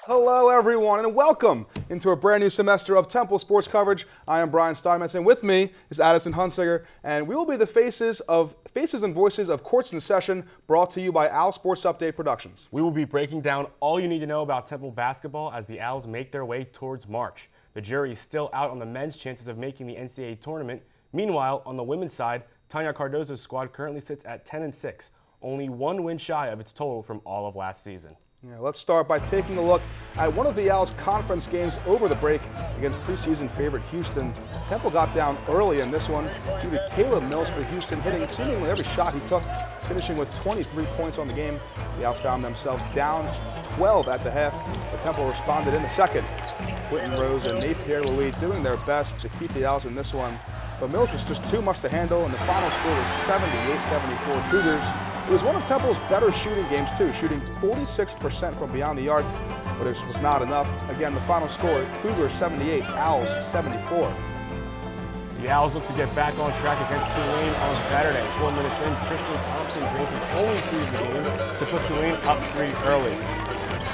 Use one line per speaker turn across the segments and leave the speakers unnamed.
Hello, everyone, and welcome into a brand new semester of Temple sports coverage. I am Brian Steinmetz, and with me is Addison Hunsinger, and we will be the faces and voices of Courts in Session, brought to you by OwlSports Update Productions.
We will be breaking down all you need to know about Temple basketball as the Owls make their way towards March. The jury is still out on the men's chances of making the NCAA tournament. Meanwhile, on the women's side, Tanya Cardozo's squad currently sits at 10-6, only one win shy of its total from all of last season.
Yeah, let's start by taking a look at one of the Owls' conference games over the break against preseason favorite Houston. Temple got down early in this one due to Caleb Mills for Houston hitting seemingly every shot he took, finishing with 23 points on the game. The Owls found themselves down 12 at the half, but Temple responded in the second. Quentin Rose and Napier Louis doing their best to keep the Owls in this one, but Mills was just too much to handle, and the final score was 78-74 Cougars. It was one of Temple's better shooting games, too, shooting 46% from beyond the arc, but it was not enough. Again, the final score, Cougars 78, Owls 74.
The Owls look to get back on track against Tulane on Saturday. 4 minutes in, Christian Thompson drains his only three of the game to put Tulane up 3 early.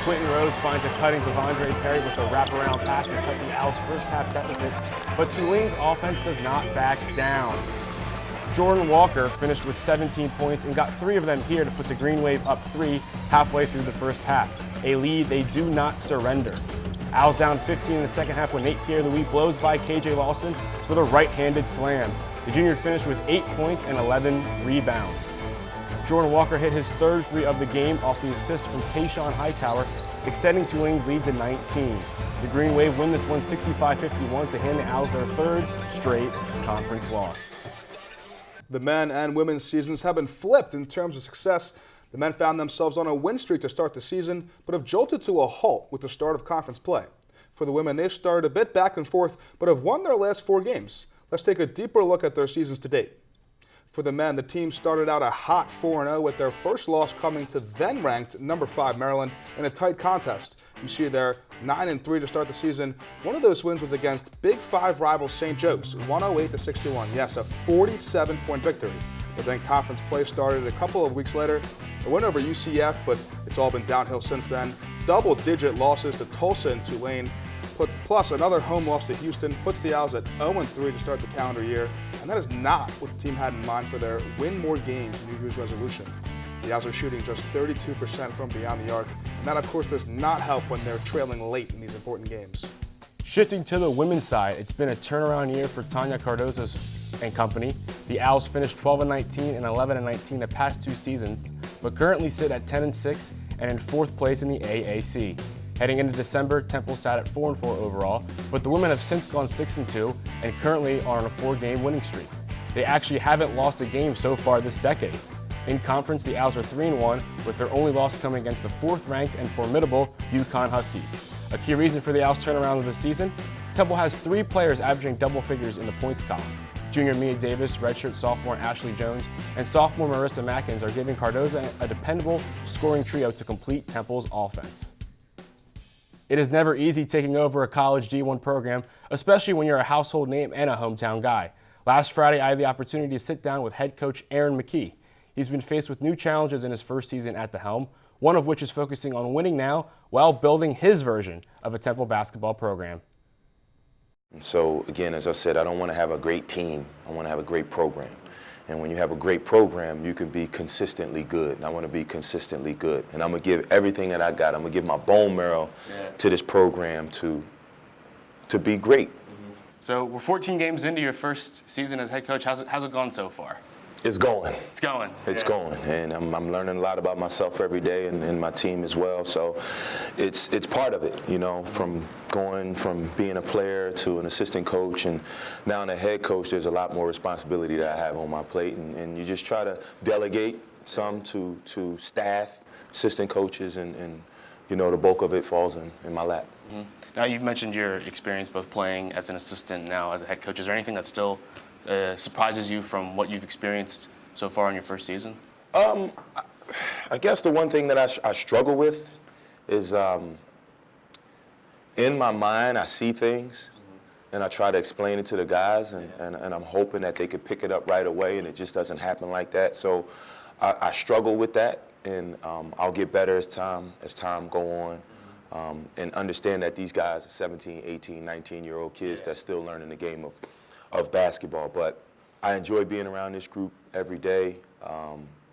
Quentin Rose finds a cutting of Andre Perry with a wraparound pass to cut the Owls' first half deficit, but Tulane's offense does not back down. Jordan Walker finished with 17 points and got 3 of them here to put the Green Wave up 3 halfway through the first half, a lead they do not surrender. Owls down 15 in the second half when Napier Louis blows by KJ Lawson with a right-handed slam. The junior finished with 8 points and 11 rebounds. Jordan Walker hit his third 3 of the game off the assist from Tayshawn Hightower, extending Tulane's lead to 19. The Green Wave win this one 65-51 to hand the Owls their third straight conference loss.
The men and women's seasons have been flipped in terms of success. The men found themselves on a win streak to start the season, but have jolted to a halt with the start of conference play. For the women, they've started a bit back and forth, but have won their last 4 games. Let's take a deeper look at their seasons to date. For the men, the team started out a hot 4-0 with their first loss coming to then-ranked number 5 Maryland in a tight contest. You see there 9-3 to start the season. One of those wins was against Big 5 rival St. Joe's, 108-61. Yes, a 47-point victory. But then conference play started a couple of weeks later. A win over UCF, but it's all been downhill since then. Double-digit losses to Tulsa and Tulane, plus another home loss to Houston, puts the Owls at 0-3 to start the calendar year. And that is not what the team had in mind for their win more games New Year's resolution. The Owls are shooting just 32% from beyond the arc, and that of course does not help when they're trailing late in these important games.
Shifting to the women's side, it's been a turnaround year for Tanya Cardozo and company. The Owls finished 12-19 and 11-19 the past 2 seasons, but currently sit at 10-6 and in 4th place in the AAC. Heading into December, Temple sat at 4-4 overall, but the women have since gone 6-2 and currently are on a 4-game winning streak. They actually haven't lost a game so far this decade. In conference, the Owls are 3-1, with their only loss coming against the 4th-ranked and formidable UConn Huskies. A key reason for the Owls' turnaround of the season, Temple has 3 players averaging double figures in the points column. Junior Mia Davis, redshirt sophomore Ashley Jones, and sophomore Marissa Mackins are giving Cardozo a dependable scoring trio to complete Temple's offense. It is never easy taking over a college D1 program, especially when you're a household name and a hometown guy. Last Friday, I had the opportunity to sit down with head coach Aaron McKee. He's been faced with new challenges in his first season at the helm, one of which is focusing on winning now while building his version of a Temple basketball program.
So again, as I said, I don't want to have a great team. I want to have a great program. And when you have a great program, you can be consistently good. And I want to be consistently good. And I'm going to give everything that I got. I'm going to give my bone marrow to this program to be great.
So we're 14 games into your first season as head coach. How's it gone so far?
It's going.
It's going.
It's going, and I'm learning a lot about myself every day and my team as well. So it's part of it, you know, from going from being a player to an assistant coach and now a head coach. There's a lot more responsibility that I have on my plate, and you just try to delegate some to staff, assistant coaches, and you know, the bulk of it falls in my lap.
Mm-hmm. Now you've mentioned your experience both playing as an assistant, now as a head coach. Is there anything that still surprises you from what you've experienced so far in your first season?
I guess the one thing that I struggle with is in my mind I see things and I try to explain it to the guys and I'm hoping that they could pick it up right away, and it just doesn't happen like that. So I struggle with that, and I'll get better as time go on. and understand that these guys are 17, 18, 19-year-old kids that's still learning the game of basketball. But I enjoy being around this group every day.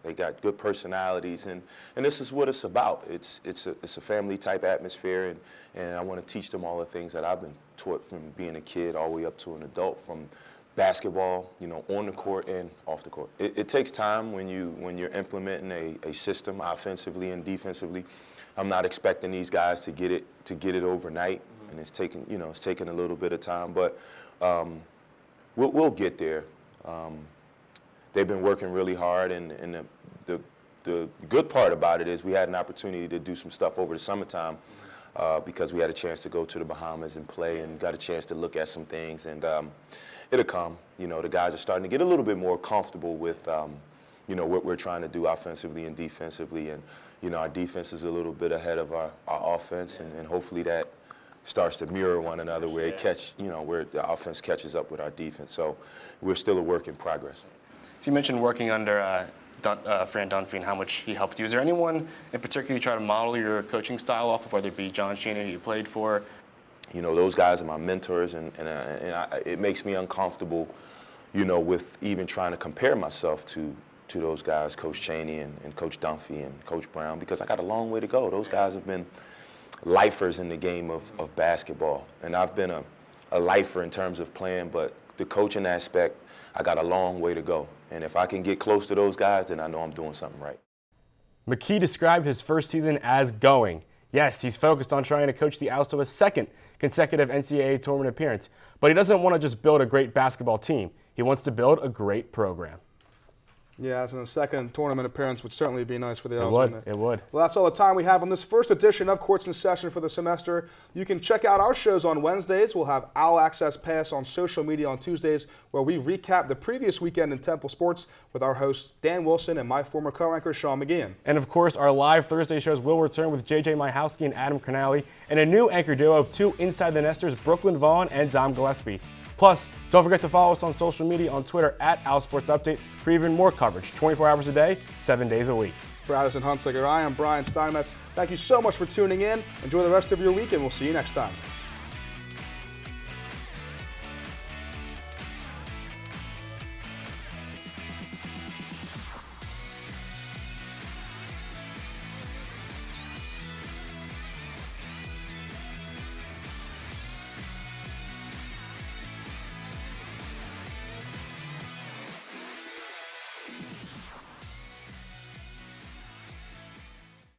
They got good personalities, and this is what it's about. It's a family-type atmosphere, and I want to teach them all the things that I've been taught from being a kid all the way up to an adult, from basketball, on the court and off the court. It takes time when you're implementing a system offensively and defensively. I'm not expecting these guys to get it overnight, and it's taking a little bit of time, but we'll get there. They've been working really hard, and the good part about it is we had an opportunity to do some stuff over the summertime because we had a chance to go to the Bahamas and play, and got a chance to look at some things, and it'll come. The guys are starting to get a little bit more comfortable with what we're trying to do offensively and defensively, and our defense is a little bit ahead of our offense, and hopefully that starts to mirror one another where where the offense catches up with our defense. So we're still a work in progress.
So you mentioned working under Fran Dunphy and how much he helped you. Is there anyone in particular you try to model your coaching style off of, whether it be John Chaney, who you played for?
Those guys are my mentors, and it makes me uncomfortable, with even trying to compare myself to those guys, Coach Chaney and Coach Dunphy and Coach Brown, because I got a long way to go. Those guys have been lifers in the game of basketball, and I've been a lifer in terms of playing, but the coaching aspect, I got a long way to go. And if I can get close to those guys, then I know I'm doing something right.
McKee described his first season as going. Yes, he's focused on trying to coach the Owls to a second consecutive NCAA tournament appearance, but he doesn't want to just build a great basketball team. He wants to build a great program.
Yeah, so a second tournament appearance would certainly be nice for the Owls.
It would.
Well, that's all the time we have on this first edition of Courts in Session for the semester. You can check out our shows on Wednesdays. We'll have Owl Access Pass on social media on Tuesdays, where we recap the previous weekend in Temple sports with our hosts Dan Wilson and my former co-anchor Sean McGeehan.
And of course, our live Thursday shows will return with JJ Myhowski and Adam Cernali, and a new anchor duo of two Inside the Nesters, Brooklyn Vaughn and Dom Gillespie. Plus, don't forget to follow us on social media on Twitter at OwlSportsUpdate for even more coverage, 24 hours a day, 7 days a week.
For Addison Hunsaker, I am Brian Steinmetz. Thank you so much for tuning in. Enjoy the rest of your week, and we'll see you next time.